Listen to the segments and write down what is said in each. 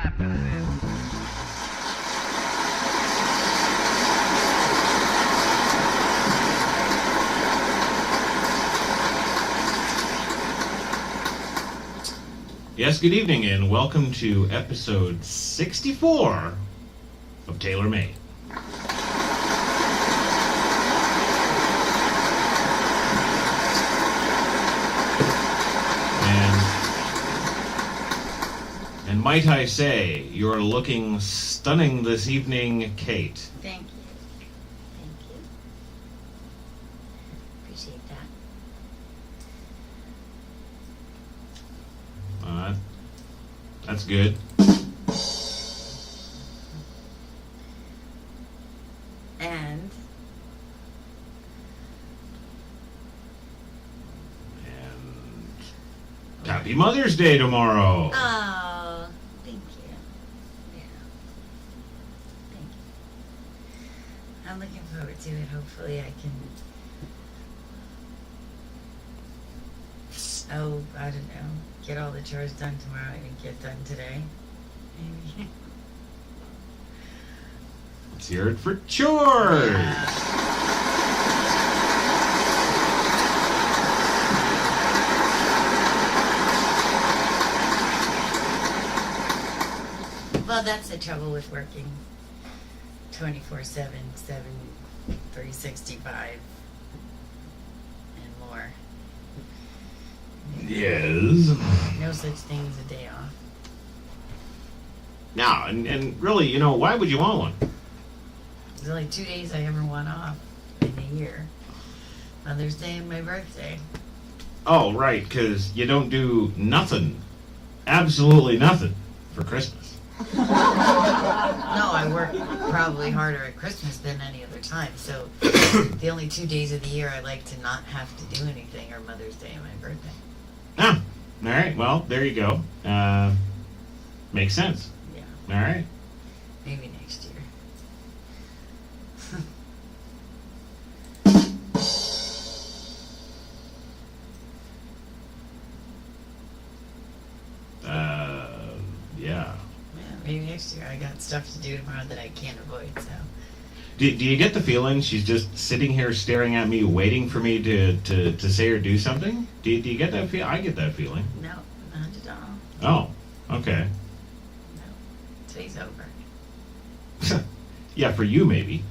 Yes, good evening, and welcome to episode 64 of TaylorMADE. And might I say, you're looking stunning this evening, Kate. Thank you. Thank you. Appreciate that. That's good. And Happy Mother's Day tomorrow. oh, thank you. Yeah. Thank you. I'm looking forward to it. Hopefully I can I don't know, get all the chores done tomorrow I didn't get done today. Maybe. Let's hear it for chores. Well, that's the trouble with working 24/7, 365 and more. Yes. No such thing as a day off. Now, and really, you know, why would you want one? There's only 2 days I ever want off in a year. Mother's Day and my birthday. Oh, right, because you don't do nothing, absolutely nothing, for Christmas. No, I work probably harder at Christmas than any other time. So the only 2 days of the year I like to not have to do anything are Mother's Day and my birthday. Ah, all right, well, there you go. Makes sense. Yeah, All right. maybe next year. Yeah. Yeah, maybe next year. I got stuff to do tomorrow that I can't avoid, so. Do you get the feeling she's just sitting here staring at me, waiting for me to say or do something? Do you get that feel? I get that feeling. No, not at all. Oh, okay. No. Today's over. Yeah, for you maybe.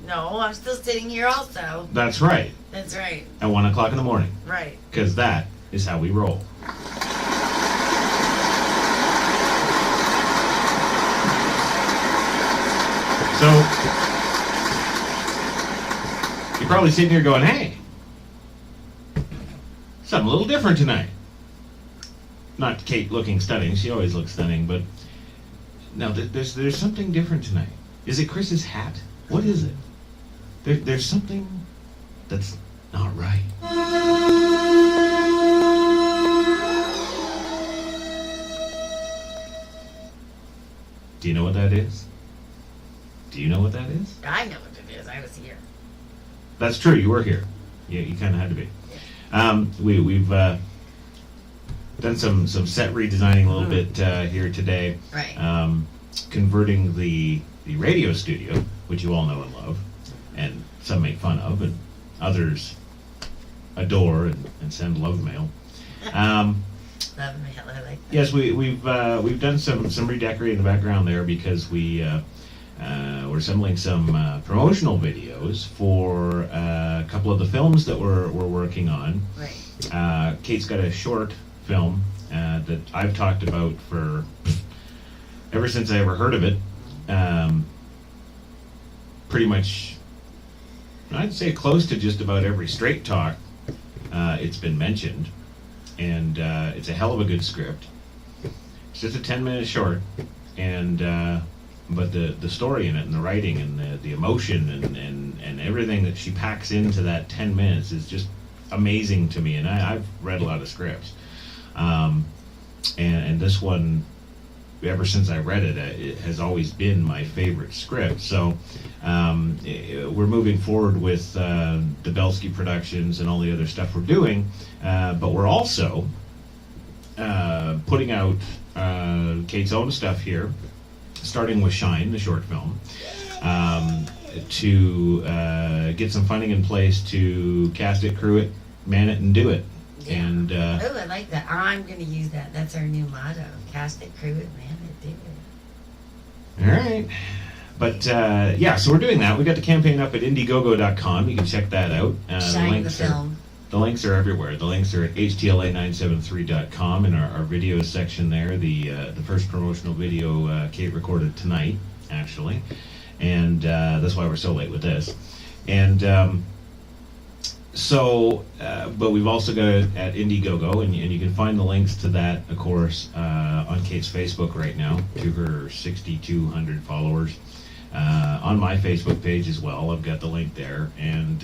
No, I'm still sitting here also. That's right. That's right. At 1 o'clock in the morning. Right. Because that is how we roll. So, you're probably sitting here going, hey, something a little different tonight. Not Kate looking stunning, she always looks stunning, but now there's something different tonight. Is it Chris's hat? What is it? There's something that's not right. Do you know what that is? Do you know what that is? I know what it is. I was here. That's true. You were here. Yeah, you kind of had to be. We've done some set redesigning a little bit here today. Right. Converting the radio studio, which you all know and love, and some make fun of, and others adore and send love mail. Love mail. I like that. Yes, we've done some redecorating in the background there because we're assembling some promotional videos for a couple of the films that we're working on. Right. Kate's got a short film that I've talked about for ever since I ever heard of it. Pretty much, I'd say close to just about every straight talk it's been mentioned. And it's a hell of a good script. It's just a 10-minute short, and but the story in it and the writing and the emotion and everything that she packs into that 10 minutes is just amazing to me. And I've read a lot of scripts, and this one, ever since I read it, it has always been my favorite script. So we're moving forward with the Belsky Productions and all the other stuff we're doing, but we're also putting out Kate's own stuff here, starting with Shine, the short film, to get some funding in place to cast it, crew it, man it, and do it. Yeah. And oh, I like that. I'm going to use that. That's our new motto. Cast it, crew it, man it, do it. all right. But so we're doing that. We got the campaign up at Indiegogo.com. You can check that out. Shine the film. The links are everywhere. The links are at htla973.com in our videos section there. The first promotional video Kate recorded tonight, actually. And that's why we're so late with this. And but we've also got it at Indiegogo, and you can find the links to that, of course, on Kate's Facebook right now, to her 6,200 followers. On my Facebook page as well, I've got the link there, and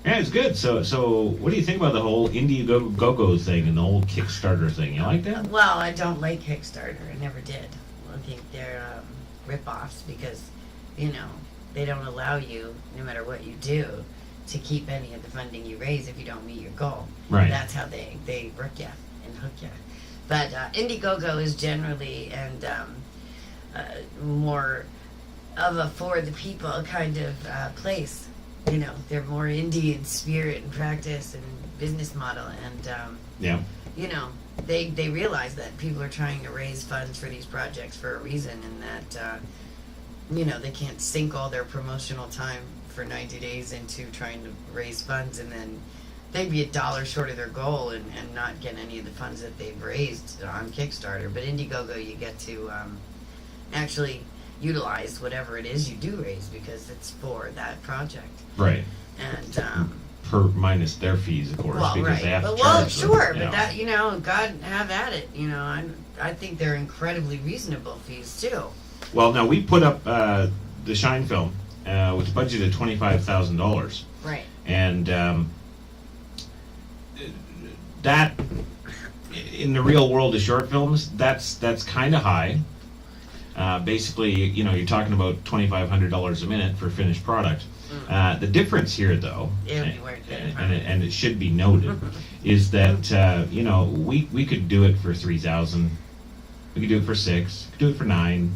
it's good. So what do you think about the whole Indiegogo thing and the whole Kickstarter thing? You like that? Well, I don't like Kickstarter. I never did. I think they're rip-offs because, they don't allow you, no matter what you do, to keep any of the funding you raise if you don't meet your goal. Right. That's how they work you and hook you. But Indiegogo is generally and more of a for the people kind of place. They're more indie in spirit and practice and business model, and they realize that people are trying to raise funds for these projects for a reason, and that they can't sink all their promotional time for 90 days into trying to raise funds, and then they'd be $1 short of their goal and not get any of the funds that they've raised on Kickstarter. But Indiegogo, you get to actually utilize whatever it is you do raise because it's for that project. Right. And per minus their fees, of course, because they have to charge. Well, sure, but that God have at it. I think they're incredibly reasonable fees too. Well, now we put up the Shine film, which budgeted $25,000. Right. And that, in the real world of short films, that's kind of high. Basically, you're talking about $2,500 a minute for a finished product. The difference here, though, and it should be noted, is that we could do it for $3,000, we could do it for $6,000, we could do it for $9,000,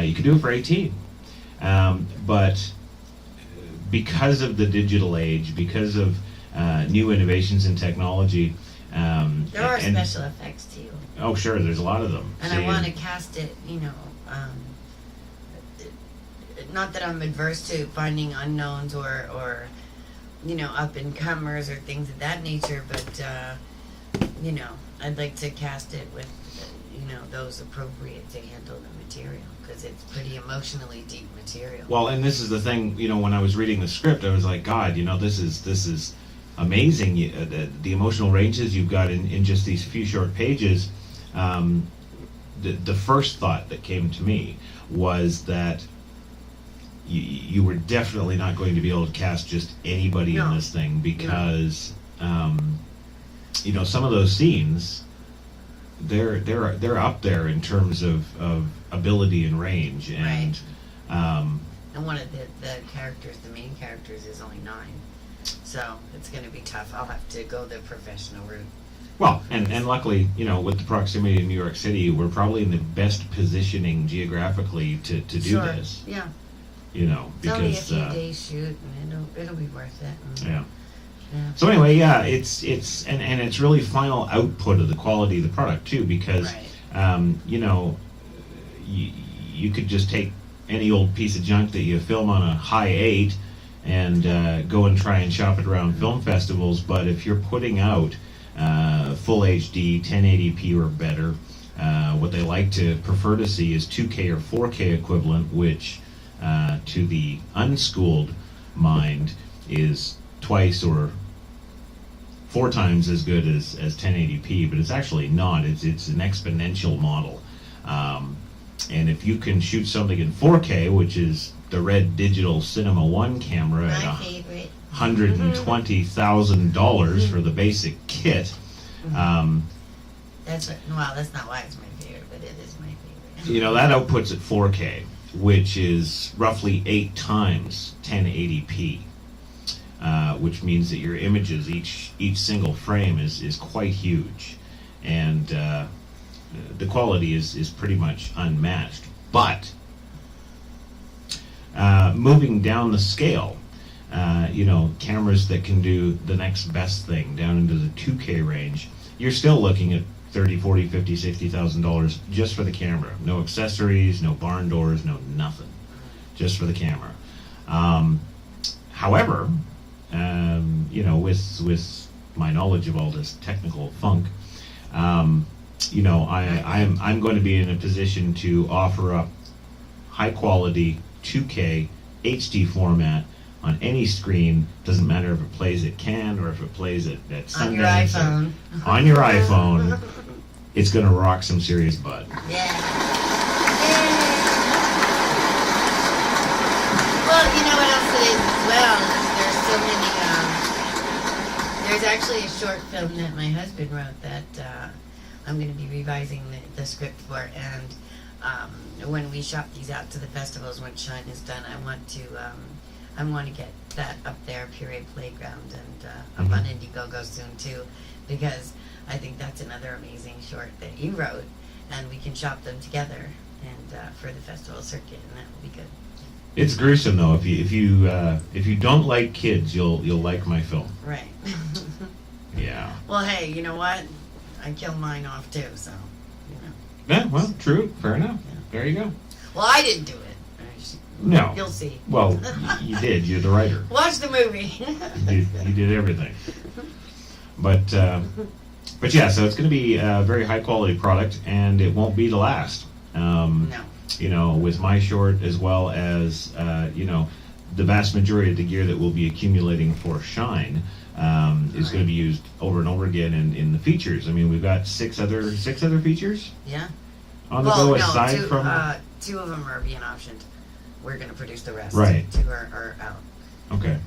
you could do it for $18,000. But because of the digital age, because of new innovations in technology, there are special effects too. Oh, sure, there's a lot of them. And I want to cast it, not that I'm adverse to finding unknowns or up and comers or things of that nature, but I'd like to cast it with those appropriate to handle the material, because it's pretty emotionally deep material. Well, and this is the thing, when I was reading the script, I was like, God, this is amazing. The emotional ranges you've got in just these few short pages. The first thought that came to me was that you were definitely not going to be able to cast just anybody in this thing, because some of those scenes, they're up there in terms of ability and range, and and one of the characters, the main characters, is only 9, so it's going to be tough. I'll have to go the professional route. Well, and luckily, with the proximity to New York City, we're probably in the best positioning geographically to do this. Yeah. Because it's only a few days shoot, and it'll be worth it. Yeah. So anyway, it's it's really final output of the quality of the product too, because you could just take any old piece of junk that you film on a high 8 and go and try and shop it around film festivals, but if you're putting out full HD 1080p or better, what they like to prefer to see is 2K or 4K equivalent, which to the unschooled mind is twice or 4 times as good as 1080p, but it's actually not. It's an exponential model. And if you can shoot something in 4K, which is the Red Digital Cinema 1 camera at $120,000 for the basic kit. That's not why it's my favorite, but it is my favorite. That outputs at 4K, which is roughly 8 times 1080p, which means that your images, each single frame is quite huge. And the quality is pretty much unmatched. But moving down the scale, cameras that can do the next best thing down into the 2K range, you're still looking at $30, $40, $50, $60,000 just for the camera. No accessories, no barn doors, no nothing. Just for the camera. However, with my knowledge of all this technical funk, I'm going to be in a position to offer up high quality 2K HD format on any screen. Doesn't matter if it plays at Cannes or if it plays at Sundance. On your iPhone. On your iPhone. It's going to rock some serious butt. Yeah. Well, you know what else it is as well? There's so many, there's actually a short film that my husband wrote that I'm going to be revising the script for, and when we shop these out to the festivals, when Shine is done, I want to get that up there, Period Playground, and up on Indiegogo soon too, because I think that's another amazing short that you wrote, and we can shop them together and for the festival circuit, and that will be good. It's gruesome though. If you don't like kids, you'll like my film. Right. Yeah. Well, hey, you know what? I killed mine off too, so Yeah. Well, true. Fair enough. Yeah. There you go. Well, I didn't do it. No. You'll see. Well, you did. You're the writer. Watch the movie. You did everything. But yeah, so it's going to be a very high quality product, and it won't be the last. No. With my short, as well as the vast majority of the gear that we'll be accumulating for Shine is going to be used over and over again in the features. I mean, we've got six other features. Yeah. On the go, aside from two of them are being optioned. We're going to produce the rest. Right. Two are out. Okay.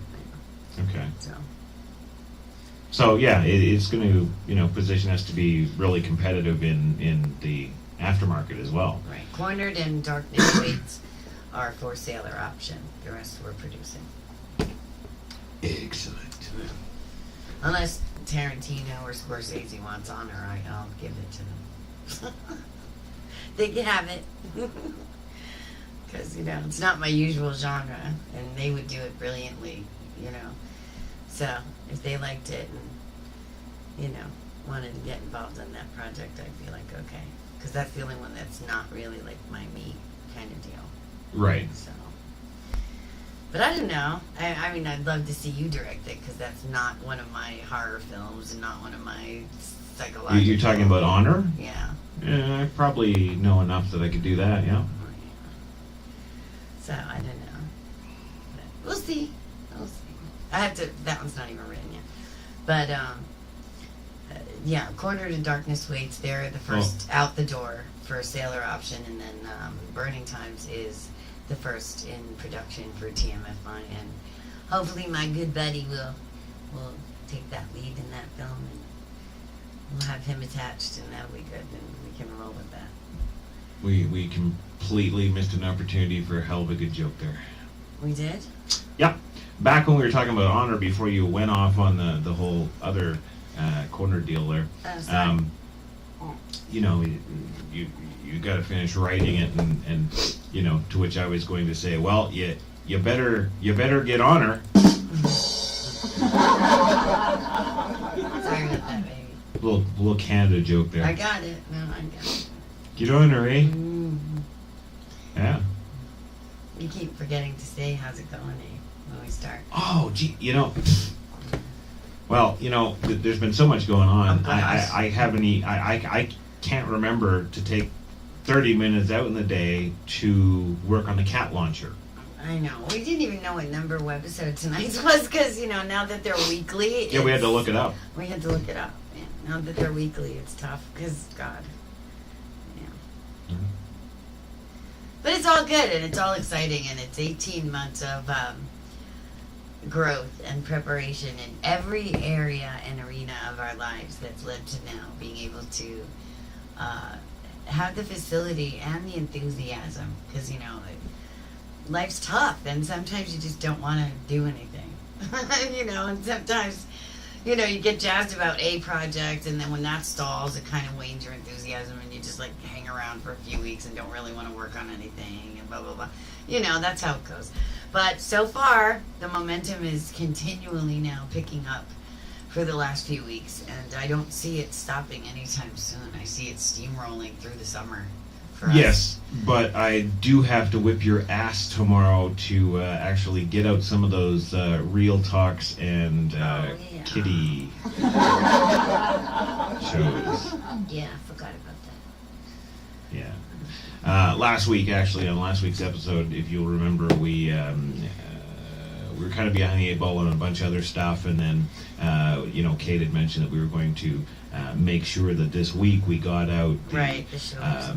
So yeah, it's going to position us to be really competitive in the aftermarket as well. Right. Cornered and Darkness weights are for sale or option. The rest we're producing. Excellent. Unless Tarantino or Scorsese wants honor, I'll give it to them. They can have it. Because, it's not my usual genre, and they would do it brilliantly, So, if they liked it and, wanted to get involved in that project, I'd be like, okay. Because that's the only one that's not really like my me kind of deal. Right. So, but I don't know. I mean, I'd love to see you direct it, because that's not one of my horror films and not one of my psychological. You're talking about Honor? Yeah. Yeah, I probably know enough that I could do that, yeah. So, I don't know. But we'll see. That one's not even written yet. But, yeah, Cornered in Darkness waits. They're the first out the door for sailor option, and then Burning Times is the first in production for TMFI, and hopefully my good buddy will take that lead in that film, and we'll have him attached, and that'll be good, and we can roll with that. We completely missed an opportunity for a hell of a good joke there. We did? Yep. Back when we were talking about Honor, before you went off on the whole other corner deal there, you got to finish writing it, and to which I was going to say, well, you better get Honor. Sorry about that, baby. Little Canada joke there. I got it. No, I got it. Get Honor, eh? Mm-hmm. Yeah. You keep forgetting to say how's it going, when we start. Oh, gee, well, there's been so much going on. I can't remember to take 30 minutes out in the day to work on the cat launcher. I know. We didn't even know what number webisode tonight's was, because, now that they're weekly. Yeah, we had to look it up. We had to look it up. Yeah. Now that they're weekly, it's tough, because, God. Yeah. Mm-hmm. But it's all good, and it's all exciting, and it's 18 months of growth and preparation in every area and arena of our lives that's led to now being able to have the facility and the enthusiasm, because life's tough, and sometimes you just don't want to do anything. And sometimes you know, you get jazzed about a project, and then when that stalls, it kind of wanes your enthusiasm, and you just like hang around for a few weeks and don't really want to work on anything, and blah blah blah. You know, that's how it goes. But so far, the momentum is continually now picking up for the last few weeks, and I don't see it stopping anytime soon. I see it steamrolling through the summer. For us. Yes, but I do have to whip your ass tomorrow to actually get out some of those Real Talks and kitty shows. Yeah, I forgot about that. Yeah. Last week, actually, on last week's episode, if you'll remember, we were kind of behind the eight ball on a bunch of other stuff, and then, Kate had mentioned that we were going to make sure that this week we got out the shows.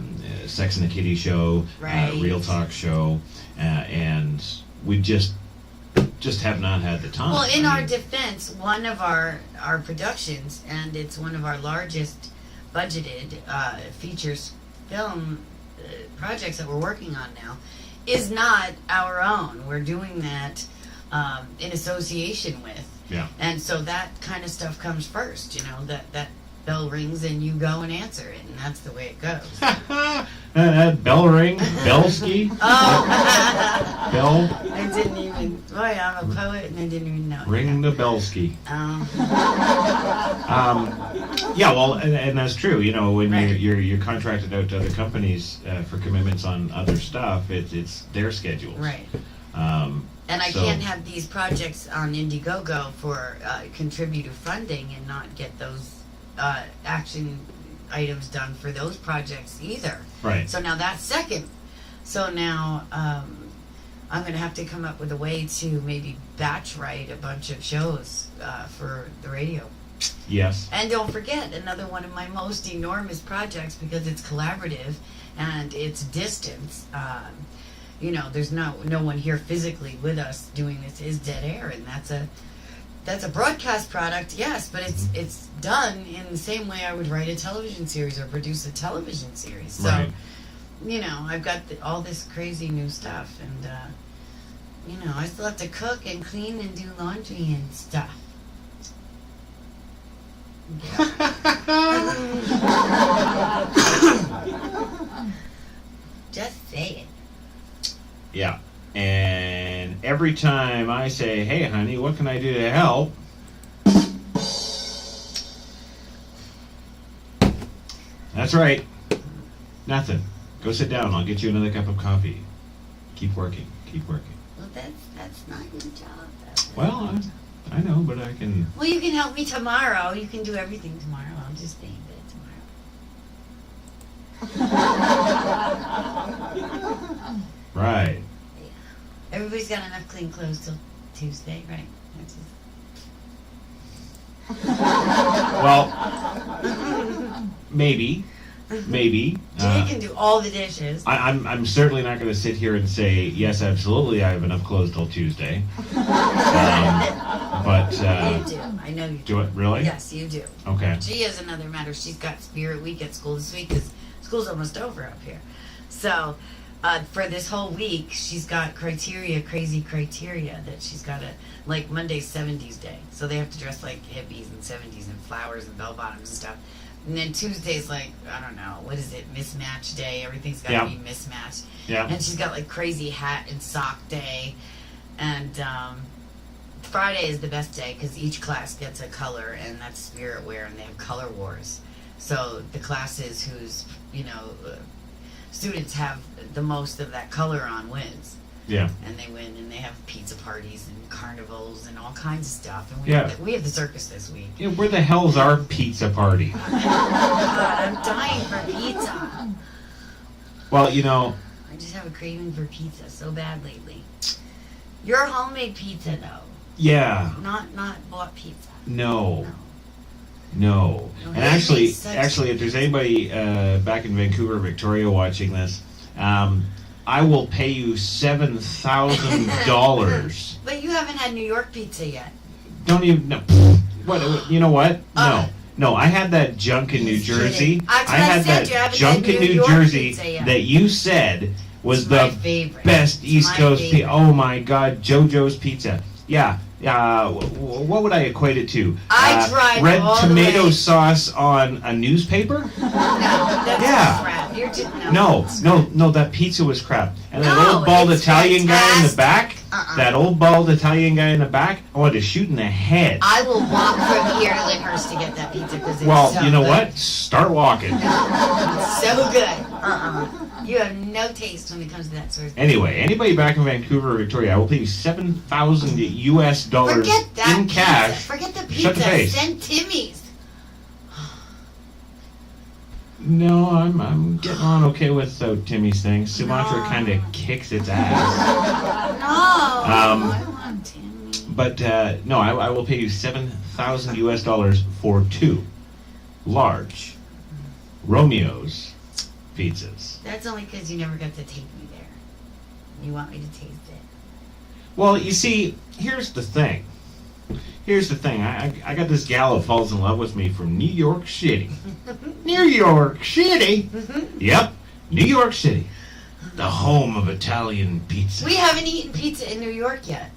Sex and the Kitty show, Real Talk show, and we just have not had the time. Well, in our defense, one of our productions, and it's one of our largest budgeted features film projects that we're working on now, is not our own. We're doing that in association with. Yeah. And so that kind of stuff comes first, that bell rings and you go and answer it, and that's the way it goes. Bell ring, Belsky. Oh, Bell. I didn't even. Boy, I'm a poet, and I didn't even know. Ring the Belsky. Yeah, well, and that's true. When Right. you're contracted out to other companies for commitments on other stuff, it's their schedules. Right. And I So- can't have these projects on Indiegogo for contributor funding and not get those action items done for those projects either. Right. So now that's second. So now I'm going to have to come up with a way to maybe batch write a bunch of shows for the radio. Yes. And don't forget, another one of my most enormous projects, because it's collaborative and it's distance. There's no one here physically with us doing this, is Dead Air, and that's a broadcast product, yes, but it's done in the same way I would write a television series or produce a television series. So, Right. I've got all this crazy new stuff, and I still have to cook and clean and do laundry and stuff. Just say it. Yeah. And every time I say, "Hey, honey, what can I do to help?" That's right. Nothing. Go sit down. I'll get you another cup of coffee. Keep working. Keep working. Well, that's not your job. Well, I know, but I can. Well, you can help me tomorrow. You can do everything tomorrow. I'll just stay in bed tomorrow. Right. Everybody's got enough clean clothes till Tuesday, right? Well, maybe. Jay can do all the dishes. I'm certainly not going to sit here and say, yes, absolutely, I have enough clothes till Tuesday. But you do. I know you do. do it really? Yes, you do. Okay. She has another matter. She's got Spirit Week at school this week because school's almost over up here. So for this whole week, she's got crazy criteria that she's got to, like Monday's 70s day. So they have to dress like hippies and 70s and flowers and bell bottoms and stuff. And then Tuesday's like, I don't know, what is it, mismatch day. Everything's got to be mismatched. Yeah. And she's got like crazy hat and sock day. And Friday is the best day because each class gets a color, and that's Spirit Wear, and they have color wars. So the classes whose, students have the most of that color on wins. Yeah. And they win, and they have pizza parties and carnivals and all kinds of stuff. And we have the circus this week. Yeah, where the hell's our pizza party? God, I'm dying for pizza. Well, I just have a craving for pizza so bad lately. Your homemade pizza, though. yeah. Not bought pizza. No. No, And it actually, makes such- if there's anybody back in Vancouver, Victoria, watching this, I will pay you $7,000. But you haven't had New York pizza yet. Don't even. No. What? You know what? No. I had that junk in New He's Jersey. kidding. That's I what I had said, you that haven't junk had in New New York Jersey pizza yet. that you said was It's my the favorite. best It's East my Coast favorite. pizza. Oh my God, JoJo's Pizza. Yeah, what would I equate it to? I tried red all the tomato way. sauce on a newspaper? No, that's Yeah. crap. You're just, No, that pizza was crap. And that No, old bald it's Italian guy in the fantastic. back, Uh-uh. that old bald Italian guy in the back, I wanted to shoot in the head. I will walk from here to Lyndhurst to get that pizza because it's Well, so you know good. what? Start walking. It's so good. You have no taste when it comes to that sort of thing. Anyway, anybody back in Vancouver or Victoria, I will pay you $7,000 US Forget that in pizza. cash. Forget the Shut the pizza. face. Send Timmy's. No, I'm getting on okay with Timmy's thing. Sumatra No. kind of kicks its ass. No. I want Timmy. But no, I will pay you $7,000 US for 2 large Romeo's pizzas. That's only because you never got to take me there. You want me to taste it. Well, you see, here's the thing. I got this gal who falls in love with me from New York City. New York City? Yep, New York City. The home of Italian pizza. We haven't eaten pizza in New York yet.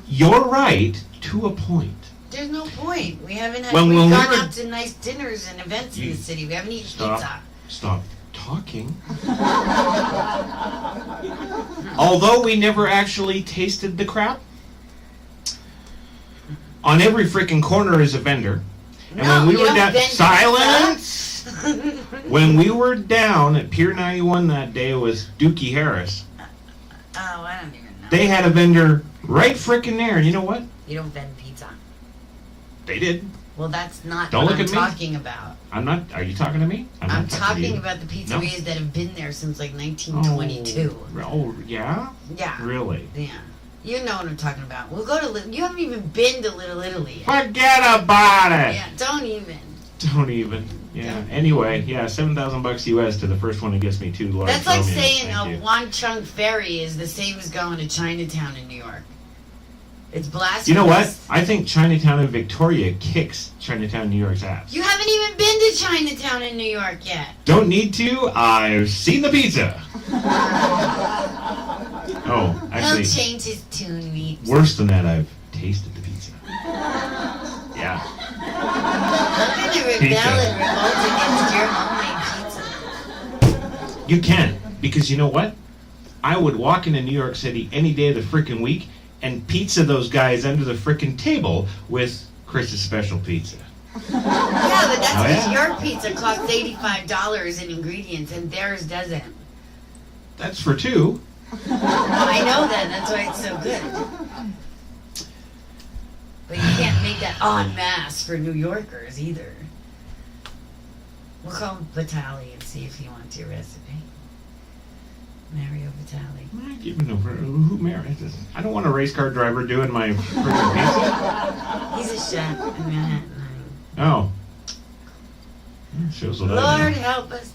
You're right to a point. There's no point. We haven't had. When We've we gone were- out to nice dinners and events in the city. We haven't eaten pizza. Stop talking. Although we never actually tasted the crap, on every freaking corner is a vendor. And No, when we you were don't down, vend silence. When we were down at Pier 91 that day with Dookie Harris, Oh, I don't even know. they had a vendor right freaking there. And you know what? You don't vend pizza. They did. Well, that's not Don't what look I'm at me. talking about. I'm not. Are you talking to me? I'm not to talking you. about the pizzerias that have been there since like 1922. Oh, yeah? Yeah. Really? Yeah. You know what I'm talking about. We'll go to. You haven't even been to Little Italy. Forget about it. Yeah. Don't even. Don't even. Yeah. Don't. Anyway, yeah, $7,000 US to the first one that gets me 2 large. That's like Romeos. saying Thank a you. Wanchung ferry is the same as going to Chinatown in New York. It's blasphemous. You know what? I think Chinatown in Victoria kicks Chinatown, New York's ass. You haven't even been to Chinatown in New York yet. Don't need to. I've seen the pizza. Oh, He'll actually, change his tune, Meeps. worse than that, I've tasted the pizza. Yeah. I'm gonna rebel Pizza. and revolt against your homemade pizza. You can, because you know what? I would walk into New York City any day of the freaking week and pizza those guys under the freaking table with Chris's special pizza. Yeah, but that's Oh, because yeah? your pizza costs $85 in ingredients and theirs doesn't. That's for 2. Well, I know that. That's why it's so good. But you can't make that en masse for New Yorkers either. We'll call Vitali and see if he wants your recipe. Mario Vitali. I give it over. Who married this? I don't want a race car driver doing my freaking pizza. He's a chef in Manhattan. Oh. Shows what I Lord know. help us.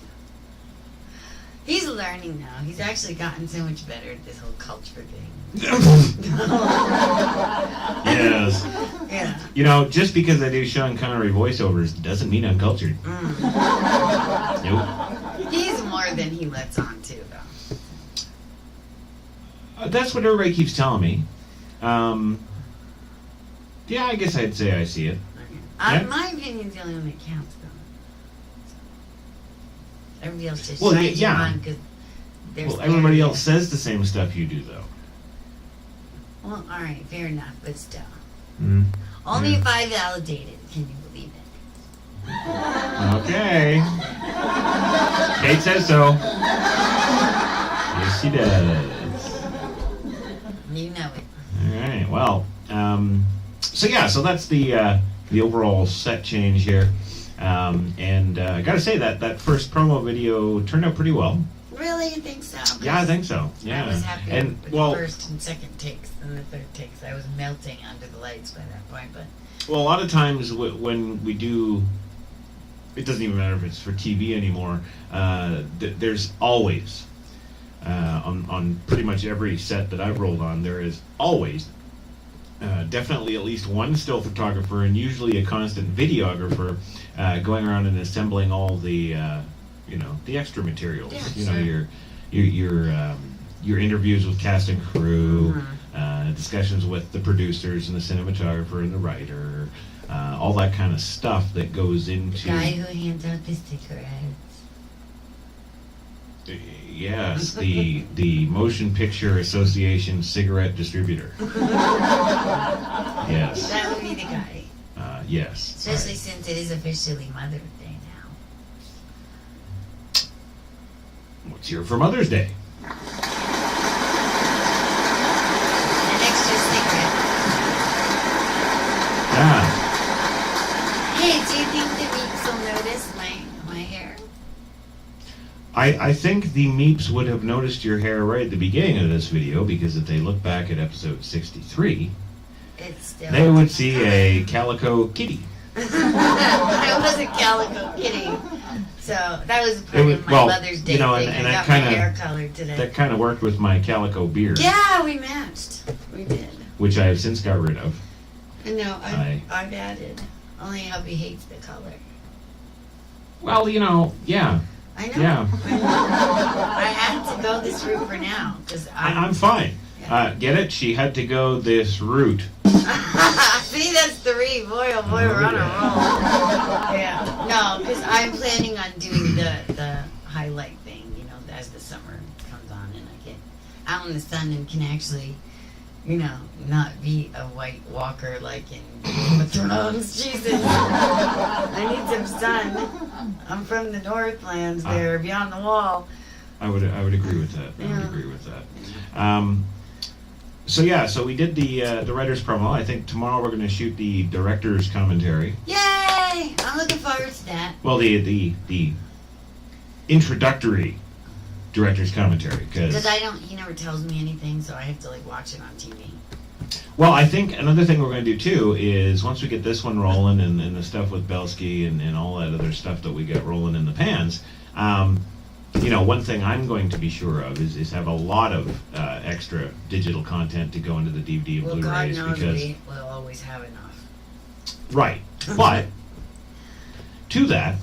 He's learning now. He's actually gotten so much better at this whole culture thing. Yes. Yeah. You know, just because I do Sean Connery voiceovers doesn't mean I'm cultured. Nope. He's more than he lets on to, though. That's what everybody keeps telling me. Yeah, I guess I'd say I see it. Yeah. My opinion's the only one that counts, though. Everybody else just Well, shines yeah. you on because they're Well, scared everybody of else says the same stuff you do, though. you. Well, all right, fair enough, but still. Mm. Only Yeah. if I validate it can you believe it. Okay. Kate says so. Yes, she does. You know it. All right. Well, so that's the overall set change here, and I gotta say that first promo video turned out pretty well. Really? You think so? Yeah, I think so. Yeah. I was happy And with well, the first and second takes and the third takes. I was melting under the lights by that point, but well, a lot of times when we do, it doesn't even matter if it's for TV anymore. There's always on pretty much every set that I've rolled on, there is always definitely at least one still photographer and usually a constant videographer going around and assembling all the the extra materials. Yeah, you know, sure. your interviews with cast and crew, discussions with the producers and the cinematographer and the writer, all that kind of stuff that goes into... The guy who hands out the sticker ads. Yes, the Motion Picture Association cigarette distributor. Yes. That would be the guy. Yes. Especially since it is officially Mother's Day now. What's here for Mother's Day? An extra cigarette. Yeah. Hey, do you think the Meeps will notice my hair? I think the Meeps would have noticed your hair right at the beginning of this video, because if they look back at episode 63, It's still... they would see a calico kitty. I was a calico kitty. So that was part of my Mother's Day you know, thing. and I that got my kinda- hair colored today. That kind of worked with my calico beard, Yeah, we matched. We did. which I have since got rid of. No, I've added. Only hubby hates the color. Well, you know, yeah. I know. Yeah. I had to go this route for now because I'm fine. Get it? She had to go this route. See, that's 3. Boy, oh boy, we're on a roll. Yeah. No, because I'm planning on doing the highlight thing, you know, as the summer comes on and I get out in the sun and can actually, you know, not be a white walker like in Game of Thrones. Jesus. I need some sun. I'm from the Northlands there, beyond the wall. I would agree with that. I would agree with that. So we did the writer's promo. I think tomorrow we're going to shoot the director's commentary. Yay! I'm looking forward to that. Well, the introductory director's commentary, Because he never tells me anything, so I have to like watch it on TV. Well, I think another thing we're going to do too is once we get this one rolling and the stuff with Belsky and all that other stuff that we got rolling in the pans, you know, one thing I'm going to be sure of is have a lot of extra digital content to go into the DVD and Well, God Blu-rays, knows because we will always have enough. right. But to that,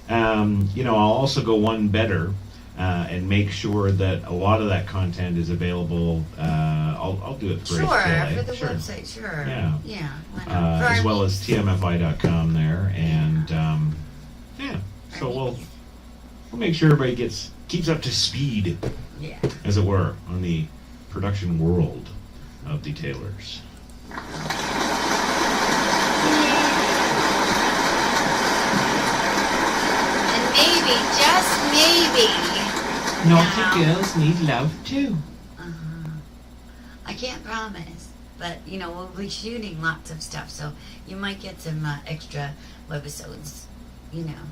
you know, I'll also go one better and make sure that a lot of that content is available. I'll do it for Sure, HTLA. for the website, sure. Yeah. Yeah, why not? For As our well as needs. tmfi.com there, and yeah. So Our we'll needs. make sure everybody keeps up to speed, Yeah. as it were, on the production world of the Taylors. And maybe, just maybe. Naughty now- girls need love too. I can't promise, but you know we'll be shooting lots of stuff, so you might get some extra webisodes, you know,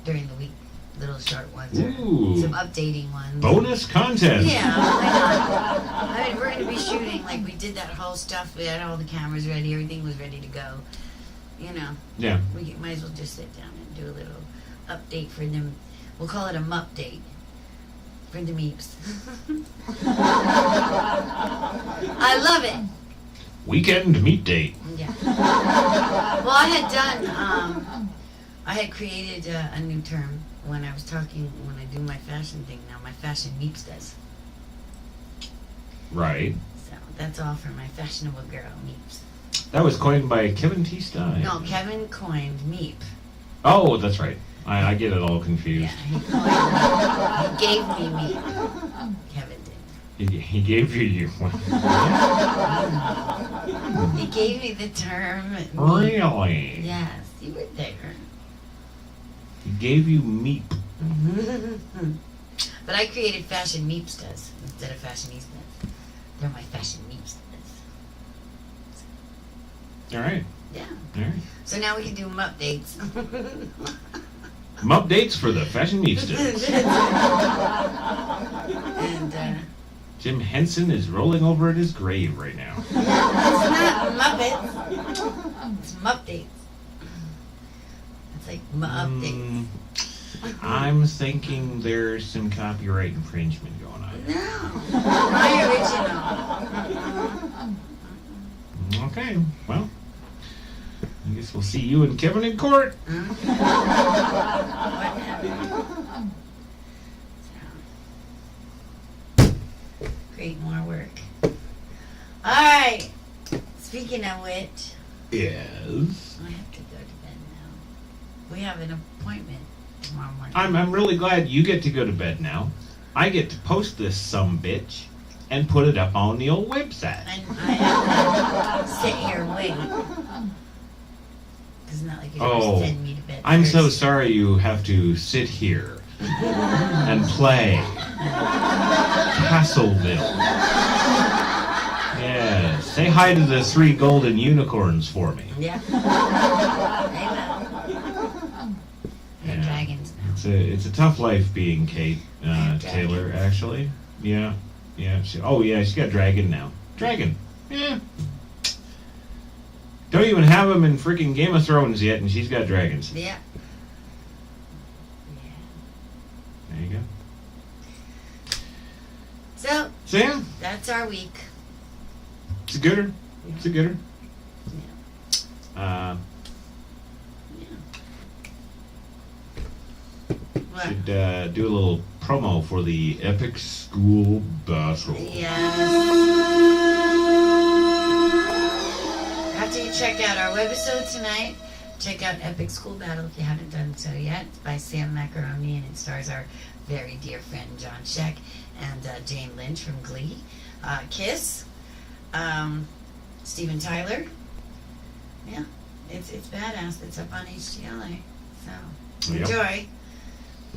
during the week, little short ones or Ooh. some updating ones. Bonus content. Yeah, why not? I mean, we're going to be shooting, like, we did that whole stuff. We had all the cameras ready. Everything was ready to go. You know, Yeah. we might as well just sit down and do a little update for them. We'll call it a mupdate for the Meeps. I love it. Weekend meet date. Yeah. Well, I had done, I had created a new term when I was talking, when I do my fashion thing now. My fashion Meeps does. Right. So that's all for my fashionable girl Meeps. That was coined by Kevin T. Stein. No, Kevin coined Meep. Oh, that's right. I get it all confused. Yeah, he coined Meep. He gave me Meep. Kevin did. He gave you He gave me the term Meep. Really? Yes, you were there. He gave you meep. But I created Fashion Meepstas instead of Fashionistas. They're my Fashion Meepstas. All right. Yeah. All right. So now we can do them updates. Updates for the Fashion Meepsters. And Jim Henson is rolling over at his grave right now. it's not Muppets. It's Mupdates. It's like updates. I'm thinking there's some copyright infringement going on. No, my original. Okay, well, I guess we'll see you and Kevin in court. Whatever. So, create more work. Alright. Speaking of which, Yes. I have to go to bed now. We have an appointment tomorrow morning. I'm really glad you get to go to bed now. I get to post this sumbitch and put it up on the old website. And I have to sit here and wait. It's not like you're going to send me to bed. I'm so first. sorry you have to sit here and play Castleville. Yeah, say hi to the 3 golden unicorns for me. Yeah. They will. They're Yeah. dragons now. It's a tough life being Kate They're Taylor, dragons. actually. Yeah. She's got dragon now. Dragon. Yeah. Don't even have him in freaking Game of Thrones yet, and she's got dragons. Yeah. There you go. So, So yeah, that's our week. it's a gooder. It's a gooder. What? Should do a little promo for the Epic School Battle. Yes. After you check out our webisode tonight, check out Epic School Battle if you haven't done so yet. It's by Sam Macaroni and it stars our very dear friend John Sheck and Jane Lynch from Glee. Kiss. Steven Tyler. Yeah, it's badass. It's up on HTLA. So Yep.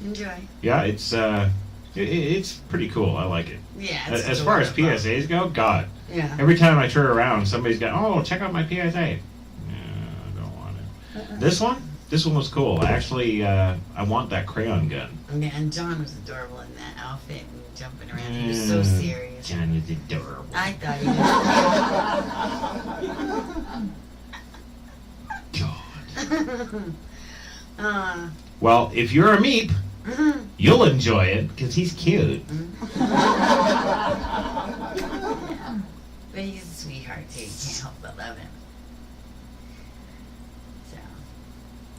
enjoy. Yeah, it's pretty cool. I like it. Yeah. As far as PSAs go, God, Yeah. every time I turn around, somebody's got, oh, check out my PSA. Yeah, I don't want it. This one was cool. Actually, I want that crayon gun. Yeah, and John was adorable in that outfit and jumping around. He was so serious. John is adorable. I thought he God. Well, if you're a meep, you'll enjoy it because he's cute. Yeah. But he's a sweetheart too. You can't help but love him. So,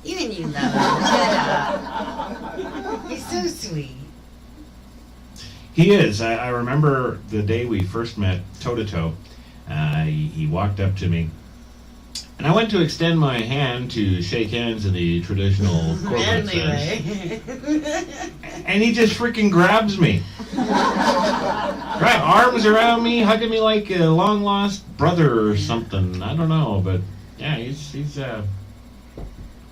even you love him. Shut up. He's so sweet. He is. I remember the day we first met toe to toe. He walked up to me, and I went to extend my hand to shake hands in the traditional corporate sense. Anyway. And he just freaking grabs me. Right, arms around me, hugging me like a long lost brother or something. I don't know, but yeah, he's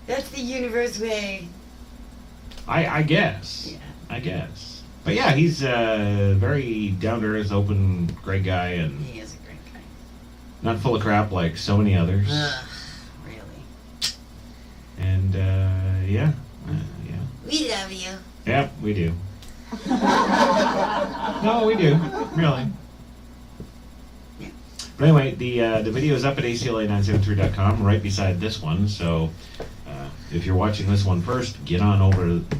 That's the universe way. I guess. Yeah. I guess. But yeah, he's very down to earth, open, great guy, and He is a great guy. not full of crap like so many others. Really. And yeah. We love you. Yep, we do. No, we do. Really. Yeah. But anyway, the video is up at acla973.com right beside this one. So if you're watching this one first, get on over to the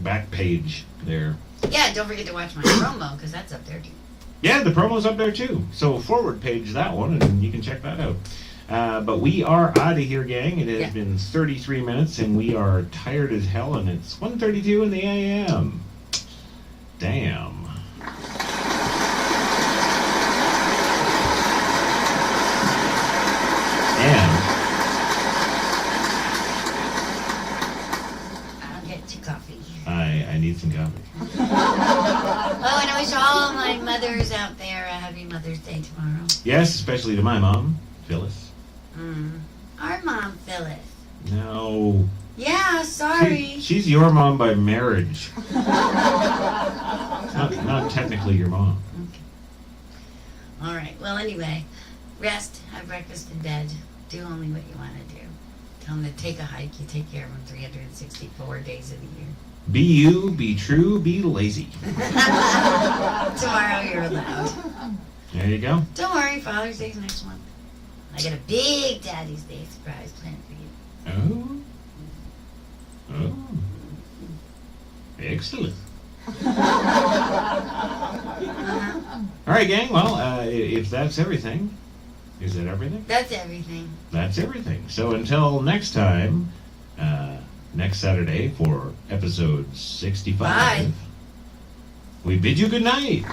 back page there. Yeah, don't forget to watch my promo because that's up there too. Yeah, the promo's up there too. So forward page that one, and you can check that out. But we are out of here, gang. It has been 33 minutes, and we are tired as hell, and it's 1:32 in the a.m. Damn. And I'll get you coffee. I need some coffee. Oh, and I wish all my mothers out there a happy Mother's Day tomorrow. Yes, especially to my mom, Phyllis. Our mom, Phyllis. No. Yeah, sorry. She's your mom by marriage. Not technically your mom. Okay. All right. Well, anyway, rest, have breakfast in bed, do only what you want to do. Tell them to take a hike. You take care of them 364 days of the year. Be you, be true, be lazy. Tomorrow you're allowed. There you go. Don't worry, Father's Day's next month. I got a big Daddy's Day surprise planned for you. Oh. Excellent. All right, gang. Well, if that's everything, is that everything? That's everything. That's everything. So until next time, next Saturday for episode 65, Bye. we bid you good night.